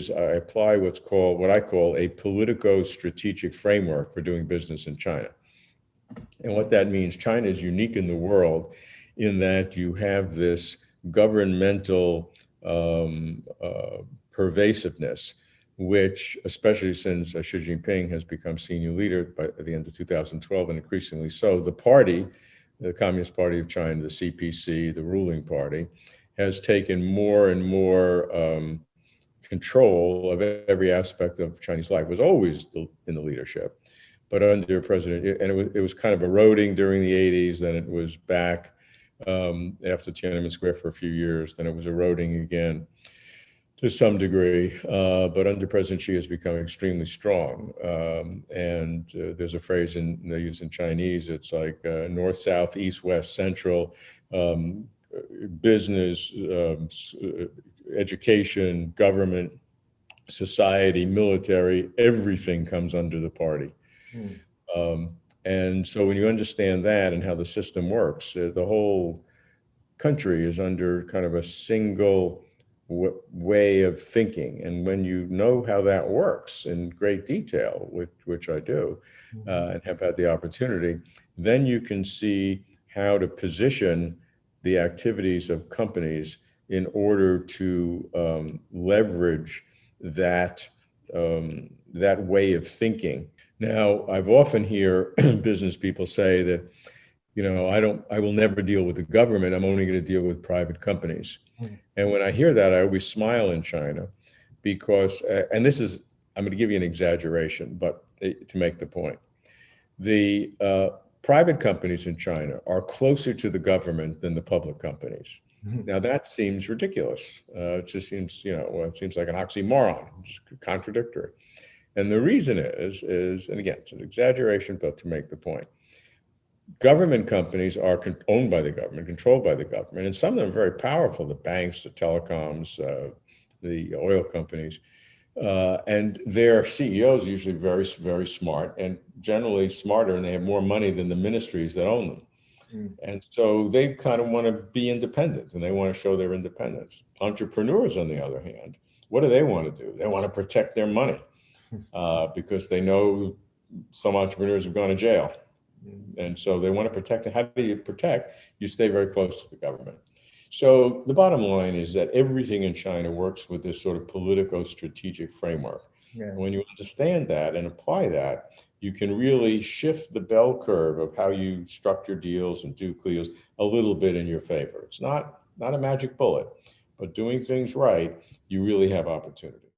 is I apply what I call a politico-strategic framework for doing business in China. And what that means, China is unique in the world in that you have this governmental pervasiveness, which, especially since Xi Jinping has become senior leader by the end of 2012 and increasingly so, the party, the Communist Party of China, the CPC, the ruling party, has taken more and more control of every aspect of Chinese life. It was always in the leadership, but under President, and it was kind of eroding during the 80s, then it was back after Tiananmen Square for a few years, then it was eroding again to some degree, but under President Xi has become extremely strong. There's a phrase they use in Chinese, it's like north, south, east, west, central, business, education, government, society, military, everything comes under the party. And so when you understand that and how the system works, the whole country is under kind of a single way of thinking. And when you know how that works in great detail, which I do, and have had the opportunity, then you can see how to position the activities of companies in order to leverage that way of thinking. Now, I've often hear business people say that, I will never deal with the government. I'm only going to deal with private companies. And when I hear that, I always smile in China because, and I'm going to give you an exaggeration, but to make the point, the private companies in China are closer to the government than the public companies. Now that seems ridiculous. It just seems, it seems like an oxymoron, just contradictory. And the reason is, and again, it's an exaggeration, but to make the point, government companies are owned by the government, controlled by the government, and some of them are very powerful, the banks, the telecoms, the oil companies, and their CEOs are usually very, very smart and generally smarter, and they have more money than the ministries that own them. And so they kind of want to be independent and they want to show their independence. Entrepreneurs, on the other hand, what do they want to do? They want to protect their money because they know some entrepreneurs have gone to jail. And so they want to protect it. How do you protect? You stay very close to the government. So the bottom line is that everything in China works with this sort of politico-strategic framework. And when you understand that and apply that, you can really shift the bell curve of how you structure deals and do deals a little bit in your favor. It's not a magic bullet, but doing things right, you really have opportunity.